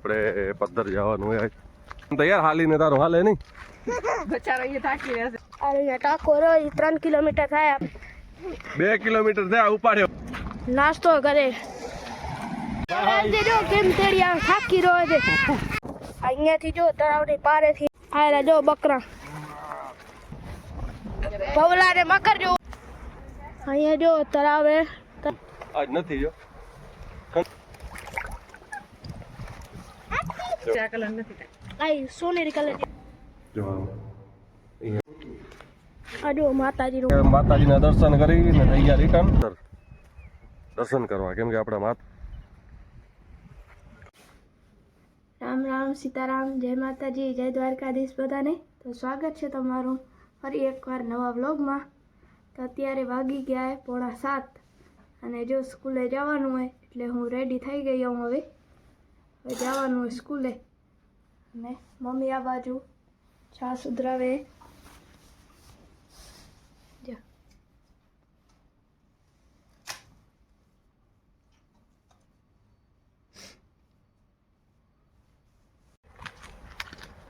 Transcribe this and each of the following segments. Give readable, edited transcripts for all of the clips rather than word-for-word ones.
આપણે પદ્ધર જવાનું હોય તૈયાર હાલીને તારું હાલે નહીં બચારો એ થાકી રહેશે. અરે ટાકો રહ્યો 3 કિલોમીટર થાય 2 કિલોમીટર થયા ઉપાડ્યો નાસ્તો કરે જો કેમ તેડિયા થાકી રહ્યો છે અહીંયાથી જો તળાવની પારેથી આયલા જો બકરા ભવલા ને મકર જો અહીંયા જો તળાવે આજ નથી જો આ કલર નથી કાંઈ. આઈ સોનેરી કલર જો આ જો માતાજીનું માતાજીના દર્શન કરીને થઈ ગયા રિટર્ન દર્શન કરવા કેમ કે આપણા રામ રામ સીતારામ જય માતાજી જય દ્વારકાધીશ બધાને. તો સ્વાગત છે તમારું ફરી એકવાર નવા વ્લોગમાં. તો અત્યારે વાગી ગયા 6:45 અને જો સ્કૂલે જવાનું હોય એટલે હું રેડી થઈ ગઈ હું હવે જવાનું હોય સ્કૂલે. અને મમ્મી આ બાજુ ચા સુધરાવે જો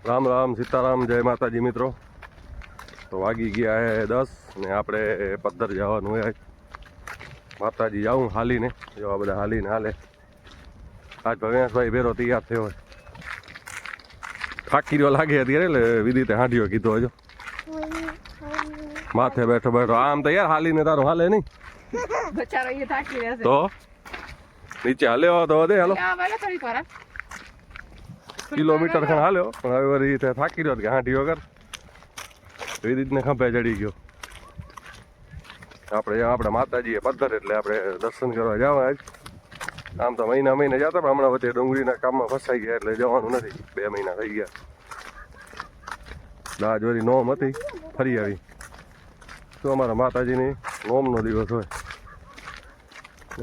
રામ રામ સીતારામ જય માતાજી મિત્રો. તો વાગી ગયા હે 10 ને આપણે પદ્ધર જવાનું હોય માતાજી જાઉં હાલીને જો આ બધા હાલીને હાલે. આજ ભવ્યાસભાઈ ભેરો તૈયાર થયો હોય થાકી રહ્યો લાગે અત્યારે એટલે વિદિતે હાંડ્યો કીધો હજો માથે બેઠો બેઠો આમ તો યાર હાલીને તારું હાલે નહીં બચારો એ થાકી રહેશે. તો નીચે હાલ્યો તો દે હાલો આ વાળા થોડીક વાર હા. કિલોમીટર ખણ હાલ્યો પણ હવે વળી રીતે થાકી રહ્યો કે હાંડ્યો કર વિદિતને ખંભે ચડી ગયો. આપણે માતાજીએ પદ્ધર એટલે આપણે દર્શન કરવા જવા આજ. આમ તો મહિને જતા પણ હમણાં વચ્ચે ડુંગળીના કામમાં ફસાઈ ગયા એટલે જવાનું નથી. 2 મહિના થઈ ગયા. દાજ વળી નોમ હતી ફરી આવી તો અમારા માતાજીની નોમનો દિવસ હોય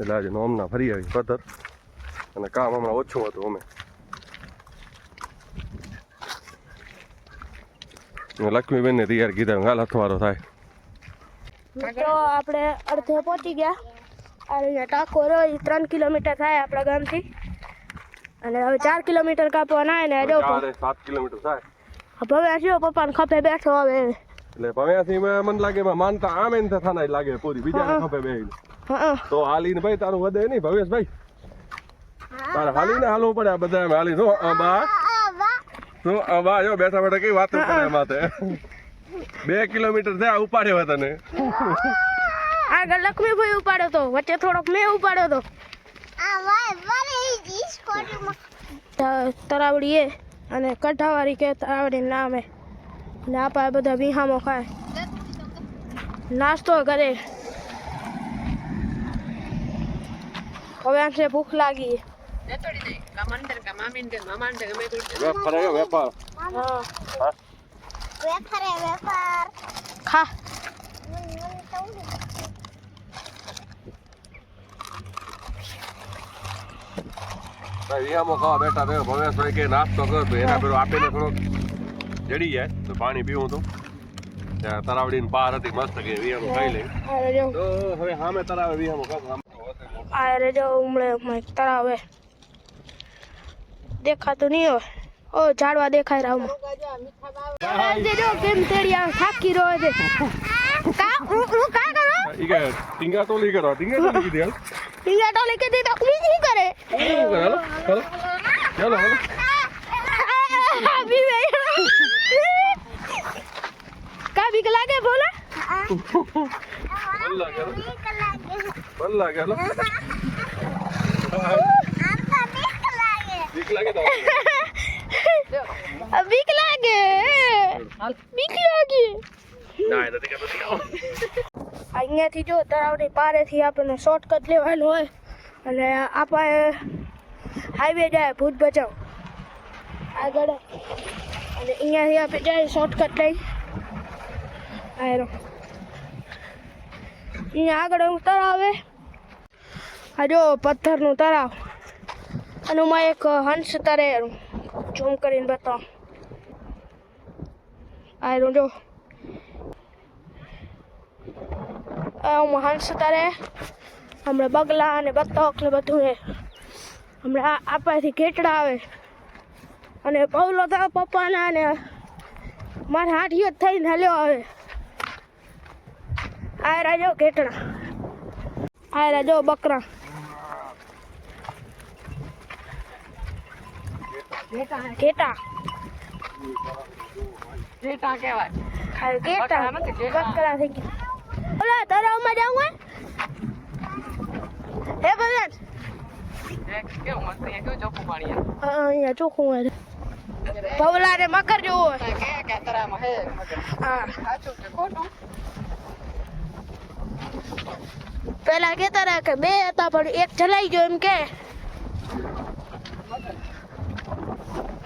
એટલે આજે નોમના ફરી આવી પદ્ધર અને કામ હમણાં ઓછું હતું અમે લક્ષ્મીબેનને તૈયાર કીધા હાલ હથવારો થાય. તો આપણે અડધે પહોંચી ગયા. અહીંયા ટાકો રહ્યો 3 કિલોમીટર થાય આપણા ગામથી અને હવે 4 કિલોમીટર કાપવાના આવે ને જો 7 કિલોમીટર થાય. હવે જો પપ્પાને ખભે બેઠો હવે એટલે ભવ્યાથી મને લાગે માનતા આમ એને થાના લાગે પૂરી બીજા ખપે બેહીને તો હાલીને ભાઈ તારું વધે નહીં ભવ્યેશભાઈ તારે હાલીને હાલવું પડે આ બધા એમ હાલી તો બા જો બેઠા બેઠા કઈ વાતો કરે માથે 2 કિલોમીટર થયા ઉપાડ્યો તને આગળ લક્ષ્મીભાઈ ઉપાડ્યો તો વચ્ચે થોડોક મેં ઉપાડ્યો તો તરાવડી એ અને કઢાવાળી કે તરાવડી નામે ને આપા બધા વિહામો ખાય નાસ્તો કરે. હવે આને ભૂખ લાગી વેપાર ખા વિહામો ખાવા બેઠા થયો ભવ્યેશભાઈ કે નાસ્તો કર તો એના પેલો આપીને થોડોક જડી જાય તો પાણી પીવું તો ત્યાં તરાવડીની પાર હતી મસ્ત કે વિહામો ખાઈ લે તો હવે સામે તરાવે વિહામો ખાવા અરે જો ઉમળે તળાવે દેખાતું નહીં હોય ઓ ઝાડવા દેખાય રાવમાં જો કેમ તેડિયા થાકી રહ્યો છે કા હું કા કરો ઈ કે ટીંગા ટોલી કરો ટીંગા ટોલી કીધી હાલ ટીંગા ટોલી કીધી તો હું શું કરે હાલો હાલો હાલો કા બીક લાગે બોલા બલ્લા હાલો બીક લાગે તો બીક લાગે ના નથી કે અહીંયાથી જો તળાવની પારેથી આપણને શોર્ટકટ લેવાનું હોય અને આપણે હાઈવે જાય ભૂત બચાવ આગળ અને અહીંયાથી આપણે જાય શોર્ટકટ લઈ આયરો અહીંયા આગળ તળાવ આવે આ જો પથ્થરનું તળાવ અને હું એક હંસ તરે ઝૂમ કરીને બતાવું આયરું જો હંસ તરે હમણાં બગલા અને બતક ને બધું હે હમણાં આપણાથી ઘેટડા આવે અને પૌલો તો પપ્પાના ને મારા હાથીઓ જ થઈને હાલ્યો આવે. આ રાજો ઘેટણા, આ રાજો બકરા. ઘેટા જેટા કહેવાય. આ ઘેટા બકરા નથી, ઘેટા. બકરા થઈ ગયા. ઓલા તળાવમાં જાવું હે ભગવાન. કેવું મસ્ત અહીંયા કેવું ચોખ્ખું પાણી આવે. અહીંયા ચોખ્ખું હોય. પૌલા ને મકર જેવું હોય. કે તરામાં હે હા, સાચું કે ખોટું? પેલા કહેતા હતા કે બે હતા પણ એક જલાઈ ગયો એમ કે.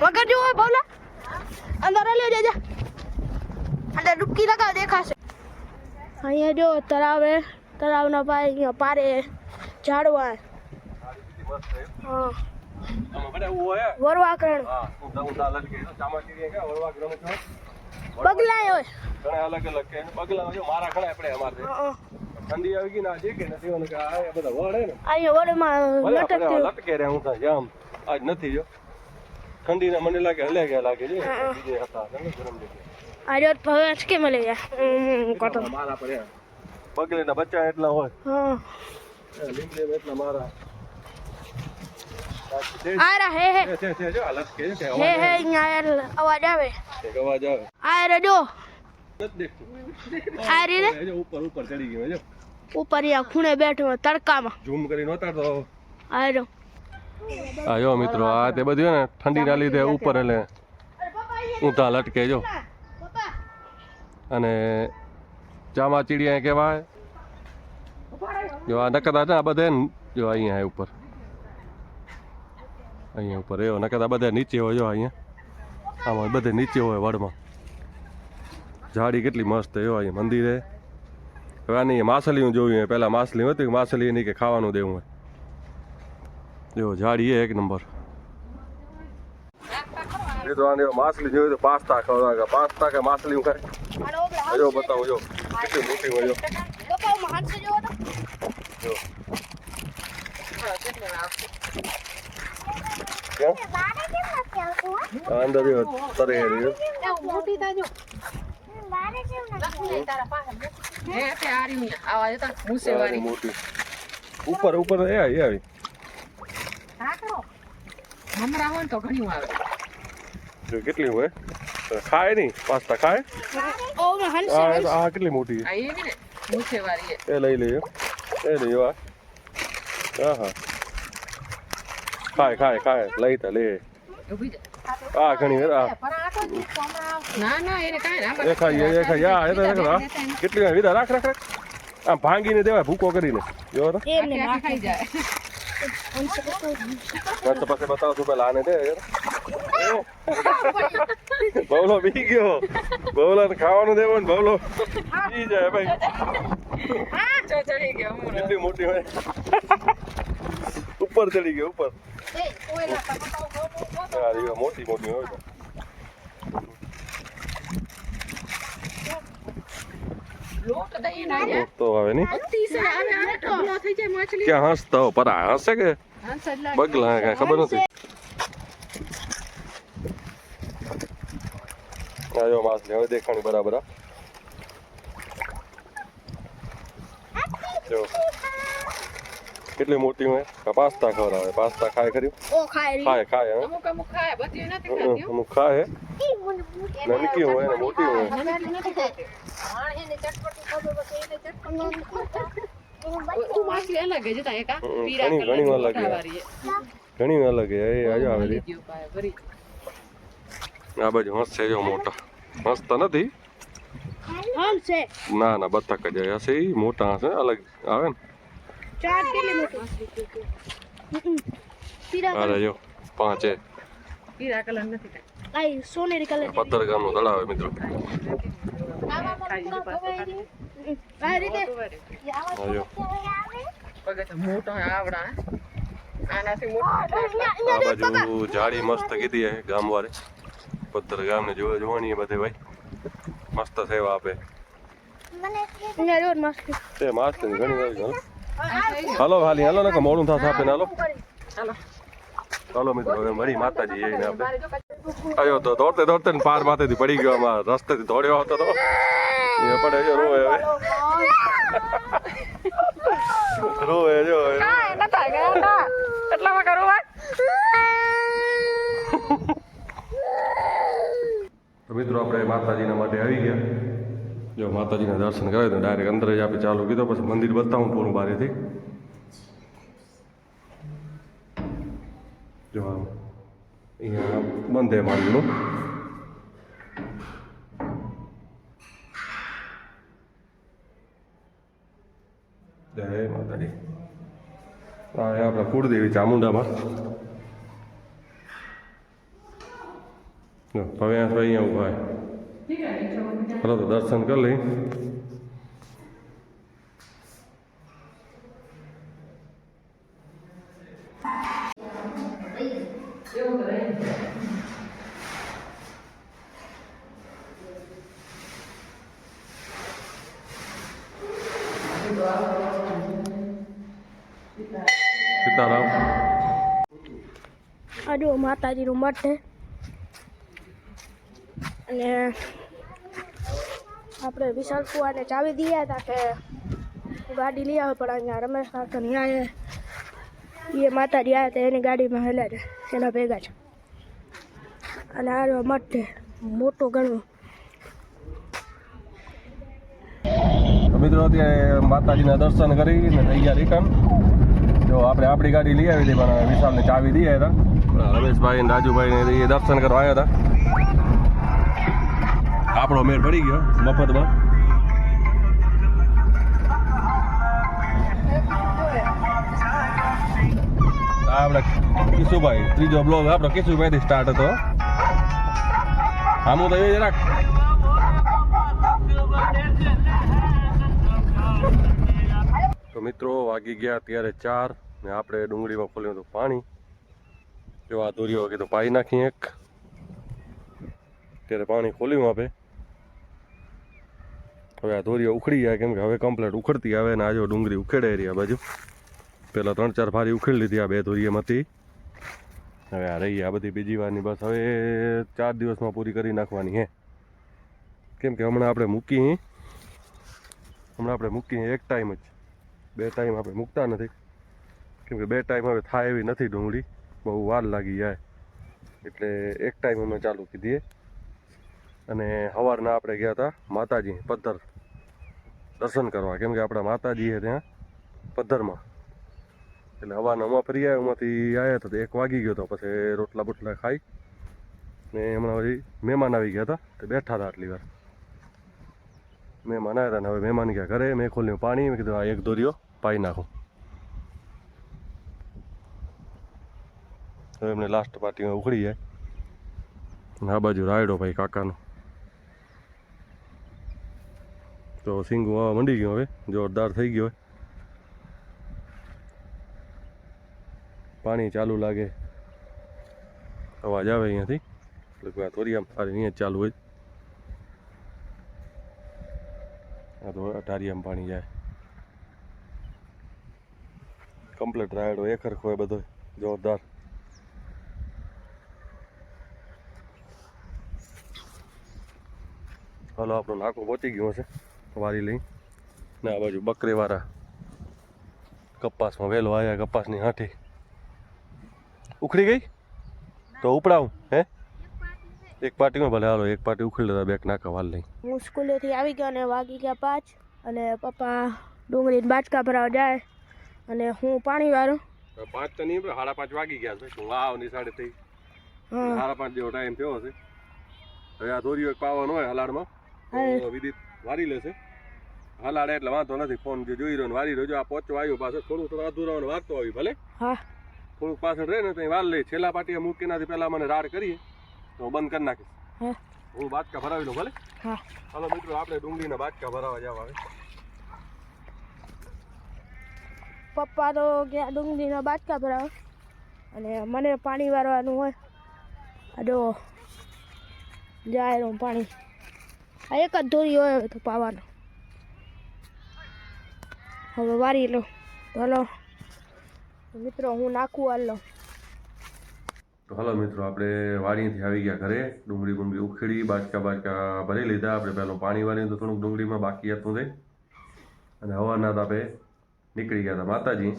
મગર જેવું હોય પૌલા. અંદર લ્યો જા, અંદર ડૂબકી લગાવ દેખાશે. અહીંયા જો તળાવે, તળાવના પાસે અહીંયા પારે ઝાડવા. હા, વરવા કરણ બગલા હોય. ઘણા અલગ અલગ કે બગલા જો મારા ઘણા આપણે અમારે ઠંડી આવી ગઈ ના જે કે નથી ઓને કે આ બધા વડ હે ને અહીંયા વડમાં લટકતી લટકે રે હું થાય જામ આજ નથી જો ઠંડી ના મને લાગે હલે ગયા લાગે છે બીજે હતા ગરમ જગ્યા આ રોજ ભગવાન કે મળે કોટો મારા પર બગલે ના બચ્ચા એટલા હોય હા લીમડે એટલા મારા આરા હે હે છે જો લટકે છે કે હે હે અહીંયા અવાજ આવે. અવાજ આવે આ રજો નથી દેખતું આ રીને જો ઉપર ઉપર ચડી ગયો જો ઉપર અહીંયા ખૂણે બેઠો તડકામાં. ઝૂમ કરીને ઉતારતો આ જો હા જો મિત્રો આ તે બધું ને ઠંડી ના લીધે ઉપર એટલે ઊંધા લટકે જો અને ચામાચીડિયા કહેવાય જો આ નકતા છે આ બધે જો અહીંયા ઉપર અહીંયા ઉપર એવો નકતા બધા નીચે હોય જો અહીંયા આમાં બધે નીચે હોય વડમાં ઝાડી કેટલી મસ્ત એવો અહીંયા મંદિરે હવે આની માછલીઓ જોયું પહેલાં માછલી હતી માછલી એની કે ખાવાનું દેવું હોય જો ઝાડી એક નંબર મિત્રો આને માછલી જોયું તો પાસ્તા ખાવા પાસ્તા કે માછલી ખાય જો બતાવો જો કેટલી મોટી હોય જો અંદર તરે મોટી તાજો હે તે આરી આવા જતા મુસેવારી મોટી ઉપર ઉપર એ આવી રાખો હમરા હોય તો ઘણી આવે જો કેટલી હોય ખાય નહીં પાસ્તા ખાય આ કેટલી મોટી આ એવી ને મુસેવારી એ લઈ લેજો એ લઈ હા હા ખાય ખાય ખાય લઈ તા લે ઉભી જા આ ઘણી આ ના ના એને કાઈ ના એ ખાઈ આ એ તો કેટલી વિધા રાખ રાખ રાખ આમ ભાંગીને દેવાય ભૂકો કરીને જો તો એમને ખાઈ જાય મસ્ત પાસે બતાવો છું પેલા આને દે બવલો બી ગયો બવલો ખાવાનું દેવો ને બવલો બી જાય ભાઈ ચો ચડી ગયો કેટલી મોટી હોય ઉપર ચડી ગયો ઉપર મોટી મોટી હોય લોટ દઈ ના તો હવે નહીં અતિ સે આને આને ટબલો થઈ જાય માછલી ક્યાં હસતા હો પર હસે કે હંસ જ લાગે બગલા કઈ ખબર નથી આયો માછલી હવે દેખાણી બરાબર જો કેટલી મોટી હોય પાસ્તા ખવડાવે પાસ્તા ખાય ખરી ઓ ખાય ખાય ખાય હે અમુક અમુક ખાય બધી નથી ખાતી અમુક ખાય નાની હોય ને મોટી હોય નથી ખાતી એને ચટપટી ખાધો બસ એને ચટપટી માછલી અલગ છે જતા એકા પીરા ઘણી ઘણી અલગ છે ઘણી અલગ છે એ આજો આવે ભરી આ બાજુ હંસ છે જો મોટા હંસ તો નથી હમ છે ના ના બતક જ હશે ઈ મોટા હશે અલગ આવે ને ચાર કેટલી મોટી પીરા અરે જો પાંચે પીરા કલર નથી ખાતી આઈ સોનેરી કલર પત્તર ગામનું તળાવ છે મિત્રો આ રીતે આજો પગે તો મોટો આવડા આનાથી મોટો આ બાજુ જાળી મસ્ત કીધી છે ગામ વાળે પત્તર ગામને જોવાની બધે ભાઈ મસ્ત સેવા આપે અહીંયા રોડ માસ્ક તે માછલી ઘણી આવી હાલો હાલી હાલો ને મોડું થશે આપે હાલો ચાલો હાલો મિત્રો હવે મળી માતાજી જઈને આપણે આવ્યો તો દોડતે દોડતે ને પાર માથેથી પડી ગયો આમાં રસ્તેથી દોડ્યો હતો તો એ પડે જો રોવે હવે રોવે જો તો મિત્રો આપણે માતાજીના માટે આવી ગયા જો માતાજીના દર્શન કરાવ્યું તો ડાયરેક્ટ અંદર જ આપણે ચાલુ કીધો પછી મંદિર બતાવું પૂરું બારેથી જો અહીંયા બંધ માર્ગનું જય માતાજી હા એ આપણા કુળદેવી ચામુંડામાં હવે અહીંયા ઉભા ચાલો તો દર્શન કરી લઈ સીતારામ આ જો માતાજીનું મઠ છે અને આપણે વિશાલ કુવાને ચાવી દીધા હતા કે ગાડી લઈ આવે પણ અહીંયા રમેશ કાકા ત્યાં એ માતાજી આવ્યા હતા એની ગાડીમાં હેલા છે એના ભેગા છે અને આ જો મઠ છે મોટો ઘણું મિત્રો અત્યારે માતાજીના દર્શન કરીને થઈ ગયા રિટર્ન જો આપણે આપણી ગાડી લઈ આવી હતી પણ વિશાલને ચાવી દઈએ હતા રમેશભાઈ ને રાજુભાઈ ને દર્શન કરવા આવ્યા હતા આપણો મેળ પડી ગયો મફતમાં આપણે કિશુભાઈ ત્રીજો બ્લોગ આપણો કિશુભાઈથી સ્ટાર્ટ હતો આમ તો એ જરાક તો મિત્રો વાગી ગયા અત્યારે 4 ને આપણે ડુંગળીમાં ખોલ્યું હતું પાણી જો આ દોરીઓ કીધું પાઈ નાખી એક ત્યારે પાણી ખોલ્યું આપે હવે આ દોરીઓ ઉખડી જાય કેમ કે હવે કમ્પ્લેટ ઉખડતી આવે ને આ જો ડુંગળી ઉખેડે રહી આ બાજુ પહેલાં 3-4 ફારી ઉખેડી લીધી આ 2 દોરીએમાંથી હવે આ રહી આ બધી બીજી વારની બસ હવે 4 દિવસમાં પૂરી કરી નાખવાની હે કેમ કે હમણાં આપણે મૂકી એક ટાઈમ જ 2 ટાઈમ આપણે મૂકતા નથી કેમ કે 2 ટાઈમ હવે થાય એવી નથી ડુંગળી બહુ વાર લાગી જાય એટલે એક ટાઈમ અમે ચાલુ કીધીએ અને સવારના આપણે ગયા હતા માતાજી પદ્ધર દર્શન કરવા કેમ કે આપણા માતાજી છે ત્યાં પદ્ધરમાં એટલે હવાના અમે ફરી આવ્યા એમાંથી આવ્યા હતા તો 1 વાગી ગયો હતો પછી રોટલા બોટલા ખાઈ ને હમણાં પછી મહેમાન આવી ગયા હતા તો બેઠા હતા આટલી વાર મહેમાન આવ્યા હતા ને હવે મહેમાન ગયા ઘરે મેં ખોલ્યું પાણી મેં કીધું આ એક દોરીઓ પાઈ નાખું હવે એમને લાસ્ટ પાર્ટીમાં ઉખડી જાય આ બાજુ રાયડો ભાઈ કાકાનો તો સિંગું આવવા મંડી ગયું હવે જોરદાર થઈ ગયો પાણી ચાલુ લાગે અવાજ આવે અહીંયાથી એટલે આ થોડી આમ અહીંયા જ ચાલુ હોય આ તો અટારિયામાં પાણી જાય કમ્પ્લીટ રાયડો એક હરખો હોય બધો જોરદાર હાલો આપણું નાકું પહોંચી ગયું હશે વારી લઈ ને આ બાજુ બકરીવાળા કપાસમાં વહેલો આવ્યા કપાસની હાથી ઉખડી ગઈ તો ઉપડાવું હે એક પાર્ટીમાં ભલે હાલો એક પાર્ટી ઉખડી લેતા 2 નાકા વાલ લઈ હું સ્કૂલેથી આવી ગયો અને વાગી ગયા 5 અને પપ્પા ડુંગળી બાચકા ભરાવા જાય અને હું પાણી વાળું 5 તો નહીં 5:30 વાગી ગયા છે હું આવ ની 3:30 5:30 જેવો ટાઈમ થયો હશે હવે આ દોરીઓ એક પાવાનો હોય હલાડમાં વિદિત વારી લેશે હલાડે એટલે વાંધો નથી ફોન જે જોઈ રહ્યો ને વારી રહ્યો આ પોચો આવ્યો પાછળ થોડું અધૂરાવાનું વારતો આવી ભલે હા થોડુંક પાછળ રહે ને તો વાર લઈ છેલ્લા પાટીએ મૂકીનાથી પહેલાં મને રાડ કરીએ તો બંધ કરી નાખીશ હું બાચકા ભરાવી લઉં ભલે હા હાલો મિત્રો આપણે ડુંગળીના બાચકા ભરાવા જવા આવે પપ્પા તો ગયા ડુંગળીના બાચકા ભરાવા અને મને પાણી વારવાનું હોય આ જો જાય પાણી આ એક જ દોરી હોય તો પાવાનો હવે વારી લો ચાલો મિત્રો હું નાખું હાલ લો તો હલો મિત્રો, આપણે વાડીથી આવી ગયા ઘરે. ડુંગળી બુંગળી ઉખેડી, બાજકા ભરી લીધા. આપણે પહેલું પાણી વાળીને તો થોડુંક ડુંગળીમાં બાકી હતું તે, અને હવાના તો આપણે નીકળી ગયા હતા માતાજી.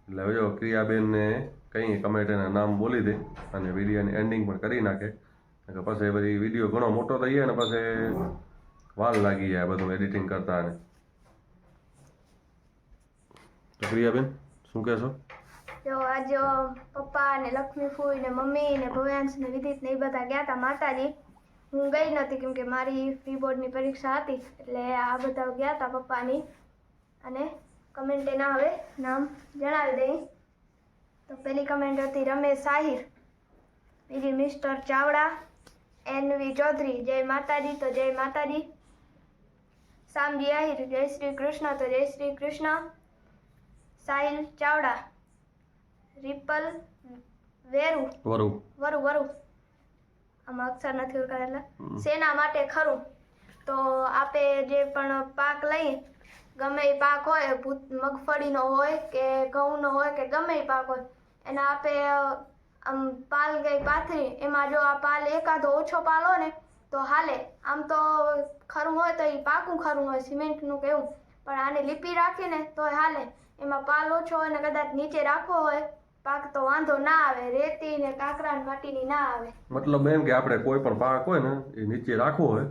એટલે હવે જો ક્રિયાબેનને કંઈ કમેન્ટના નામ બોલી દે અને વિડીયોની એન્ડિંગ પણ કરી નાખે. પછી બધી વિડીયો ઘણો મોટો થઈ જાય ને પછી વાર લાગી જાય બધું એડિટિંગ કરતા. અને તો ક્રિયાબેન શું કહેશો? જો આજે પપ્પા ને લક્ષ્મી ફૂઈ ને મમ્મી ને ભવ્યાંશ ને વિદિત ને એ બધા ગયા હતા માતાજી. હું ગઈ નથી કેમ કે મારી પ્રી બોર્ડની પરીક્ષા હતી, એટલે આ બધા ગયા હતા પપ્પાની. અને કમેન્ટ એના હવે નામ જણાવી દઈ. તો પેલી કમેન્ટ હતી રમેશ આહિર, બીજી મિસ્ટર ચાવડા, NV ચૌધરી જય માતાજી. તો જય માતાજી. શામજી આહિર જય શ્રી કૃષ્ણ. તો જય શ્રી કૃષ્ણ. સાહિલ ચાવડા, રિપલ વેરુ વરુ આમાં અક્ષર નથી ઓળખાતા એટલે શેના માટે ખરું. તો આપે જે પણ પાક લઈ, ગમે એ પાક હોય, મગફળીનો હોય કે ઘઉંનો હોય કે ગમે એ પાક હોય, એના આપે આમ પાલ ગઈ પાથરી, એમાં જો આ પાલ એકાદો ઓછો પાલ હોય ને તો હાલે. આમ તો ખરું હોય તો એ પાકું ખરું હોય સિમેન્ટનું કે એવું, પણ આને લીપી રાખીને તોય હાલે. એમાં પાલ ઓછો હોય ને કદાચ નીચે રાખવો હોય પાક તો વાંધો ના આવે, રેતી ને કાંકરા માટીની ના આવે. મતલબ એમ કે આપણે કોઈ પણ પાક હોય ને એ નીચે રાખવો હોય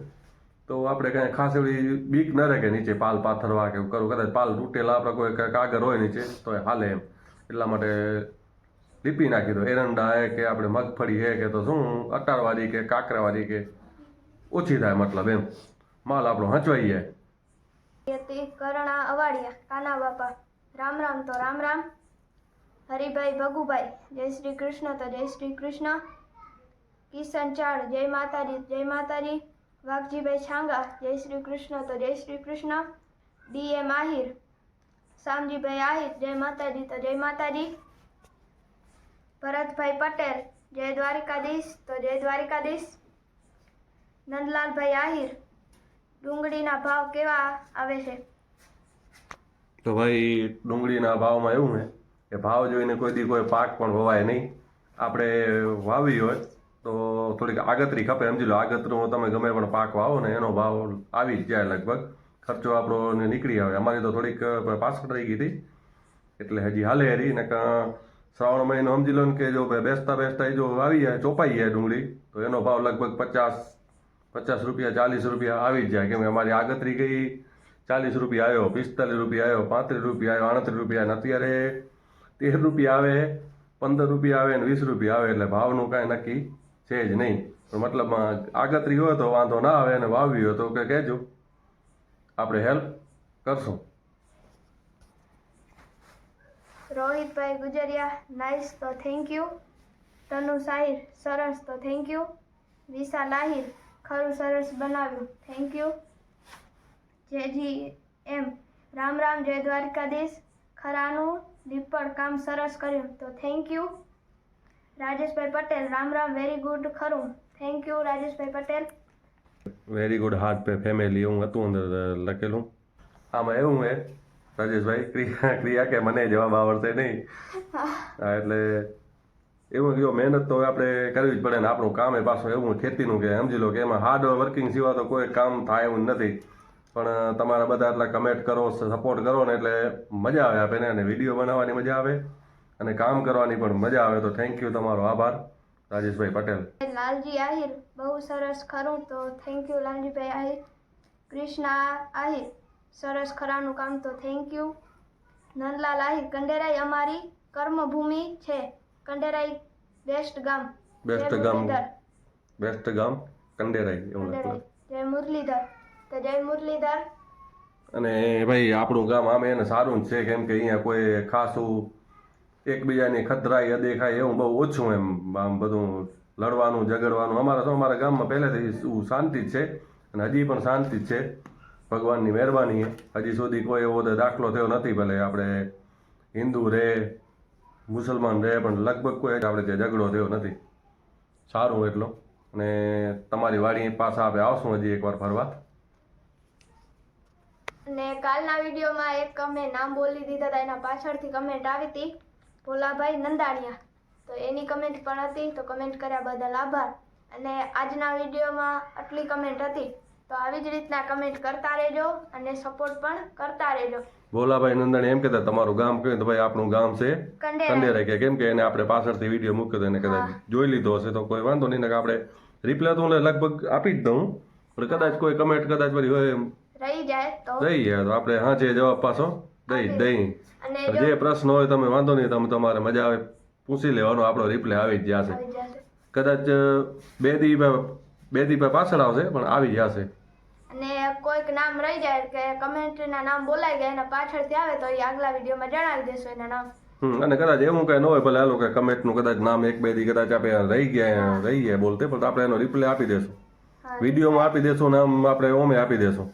તો આપણે કઈ ખાસ એવી બીક ન રહે કે નીચે પાલ પાથરવા કે કરવું. કદાચ પાલ તૂટેલા આપણે કોઈ કાગર હોય નીચે તો હાલે એમ. એટલા માટે લીપી નાખી દો. એરંડા હે કે આપણે મગફળી હે કે તો શું અટારવાળી કે કાકરાવાળી કે ઓછી થાય, મતલબ એમ માલ આપણો હંચવાઈ જાય. કરણા અવાડિયા કાના બાપા રામ રામ. તો રામ રામ. હરિભાઈ ભગુભાઈ જય શ્રી કૃષ્ણ. તો જય શ્રી કૃષ્ણ. કિશન ચાળ જય માતાજી જય માતાજી. વાઘજીભાઈ છાંગા જય શ્રી કૃષ્ણ. તો જય શ્રી કૃષ્ણ. DM આહિર, શામજીભાઈ આહિર જય માતાજી. તો જય માતાજી. ભરતભાઈ પટેલ જય દ્વારિકાધીશ. તો જય દ્વારિકાધીશ. નંદલાલભાઈ આહિર, ડુંગળીના ભાવ કેવા આવે છે? તો ભાઈ ડુંગળીના ભાવમાં એવું છે કે ભાવ જોઈને કોઈ દી કોઈ પાક પણ વવાય નહીં. આપણે વાવી હોય તો થોડીક આગતરી ખપે. સમજી લો આગતરું તમે ગમે પણ પાક વાવો ને એનો ભાવ આવી જ જાય લગભગ. ખર્ચો આપણો નીકળી આવે. અમારી તો થોડીક પાછળ રહી ગઈ હતી એટલે હજી હાલે હરી ને. શ્રાવણ મહિનો સમજી લો ને કે જો બેસતા જો આવી જાય, ચોપાઈ જાય ડુંગળી, તો એનો ભાવ લગભગ 50 રૂપિયા 40 રૂપિયા આવી જ જાય. કેમ કે અમારી આગતરી ગઈ 40 રૂપિયા આવ્યો, 45 રૂપિયા આવ્યો, 35 રૂપિયા આવ્યો, 38 રૂપિયા, અને અત્યારે 13 રૂપિયા આવે, 15 રૂપિયા આવે ને 20 રૂપિયા આવે. એટલે ભાવનું કાંઈ નક્કી છે જ નહીં. પણ મતલબમાં આગતરી હોય તો વાંધો ના આવે, અને વાવી હોય તો કે કહેજો, આપણે હેલ્પ કરશું. રોહિતભાઈ ગુજરિયા નાઇસ. તો થેન્ક યુ. તનુ સાહિર સરસ. તો થેન્ક યુ. વિશાલ આહિર ખરું સરસ બનાવ્યું. Thank you. જેજી એમ રામ રામ જય દ્વારકાધીશ. ખરાનું દીપડ કામ સરસ કર્યું. તો thank you. Rajeshbhai Patel Ram Ram very good ખરું. Thank you Rajeshbhai Patel. Very good heart પે ફેમિલી એવું હતું અંદર લખેલું. આમાં એવું હે રાજેશભાઈ, ક્રિયા કે મને જવાબ આવડશે નહીં. હા એટલે એવું જો મહેનત તો આપણે કરવી જ પડે ને. આપણું કામ એ પાછું એવું ખેતીનું કે સમજી લો કે એમાં હાર્ડ વર્કિંગ સિવાય તો કોઈ કામ થાય એવું નથી. પણ તમારા બધા એટલા કમેન્ટ કરો, સપોર્ટ કરો ને એટલે મજા આવે આપણને, અને વિડીયો બનાવવાની મજા આવે અને કામ કરવાની પણ મજા આવે. તો થેન્ક યુ, તમારો આભાર રાજેશભાઈ પટેલ. લાલજી આહિર બહુ સરસ ખરું. તો થેન્ક યુ લાલજીભાઈ આહિર. કૃષ્ણા આહિર સરસ ખરાનું કામ. તો થેન્ક યુ. નંદલાલ આહિર કંડેરાઈ અમારી કર્મભૂમિ છે. કંડેરાઈ બેસ્ટ ગામ કંડેરાઈ એવું લખેલું. જય મુરલીધર. તો જય મુરલીધર. અને ભાઈ આપણું ગામ આમે એને સારું જ છે. કેમ કે અહીંયા કોઈ ખાસું એકબીજાની ખતરાઈ અદેખાય એવું બહુ ઓછું. એમ આમ બધું લડવાનું ઝઘડવાનું અમારા ગામમાં પહેલેથી શાંતિ જ છે, અને હજી પણ શાંતિ જ છે. ભગવાનની મહેરબાની. હજી સુધી કોઈ એવો દાખલો થયો નથી. ભલે આપણે હિન્દુ રહે, મુસલમાન રહે, પણ લગભગ કોઈ આપણે ત્યાં ઝઘડો થયો નથી. સારું એટલો. અને તમારી વાડી પાછા આપણે આવશું હજી એકવાર ફરવા. અને કાલના વિડીયોમાં એક અમે નામ બોલી દીધા હતા, એના પાછળથી કમેન્ટ આવી હતી ભોલાભાઈ નંદાણીયા. તો એની કમેન્ટ પણ હતી, તો કમેન્ટ કર્યા બદલ આભાર. અને આજના વિડીયોમાં આટલી કમેન્ટ હતી, તો આવી જ રીતના કમેન્ટ કરતા રહેજો અને સપોર્ટ પણ કરતા રહેજો. ભોલાભાઈ નંદાણી એમ કહેતા તમારું ગામ કયું? તો ભાઈ આપણું ગામ છે કંડેરા કે કેમ કે એને આપણે પાછળથી વિડીયો મૂક્યો હતો, એને કદાચ જોઈ લીધો હશે તો કોઈ વાંધો નહીં, ને આપણે રિપ્લાય તો હું લગભગ આપી જ દઉં, પણ કદાચ કોઈ કમેન્ટ કદાચ બધી હોય એમ રહી જાય તો આપણે હા જે જવાબ પાછો દઈ. અને જે પ્રશ્ન હોય તમે વાંધો નહીં, તમે તમારે મજા આવે પૂછી લેવાનો, આપણો રિપ્લાય આવી જ જશે. કદાચ બે દી પાછળ આવશે પણ આવી જશે. અને કોઈક નામ રહી જાય કે કમેન્ટના નામ બોલાઈ ગયા એના પાછળથી આવે તો એ આગલા વિડીયોમાં જણાવી દેશો એના નામ. અને કદાચ એવું કઈ ન હોય ભલે હાલો કે કમેન્ટનું કદાચ નામ એક બે દી કદાચ આપણે રહી ગયા બોલતે, પણ આપણે એનો રિપ્લાય આપી દેશું, વિડીયોમાં આપી દેશું, નામ આપણે ઓમે આપી દેશું.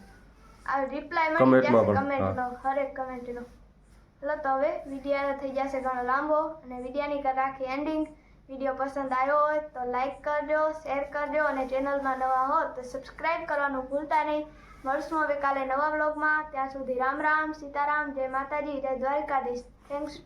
આ રિપ્લાય મળી જશે કમેન્ટનો, હરેક કમેન્ટનો. ચલો તો હવે વિડીયો થઈ જશે ઘણો લાંબો અને વિડીયોની રાખી એન્ડિંગ. વિડીયો પસંદ આવ્યો હોય તો લાઈક કરજો, શેર કરજો અને ચેનલમાં નવા હો તો સબસ્ક્રાઇબ કરવાનું ભૂલતા નહીં. મળશું હવે કાલે નવા વ્લોગમાં. ત્યાં સુધી રામ રામ, સીતારામ, જય માતાજી, જય દ્વારકાધીશ. થેન્ક્સ.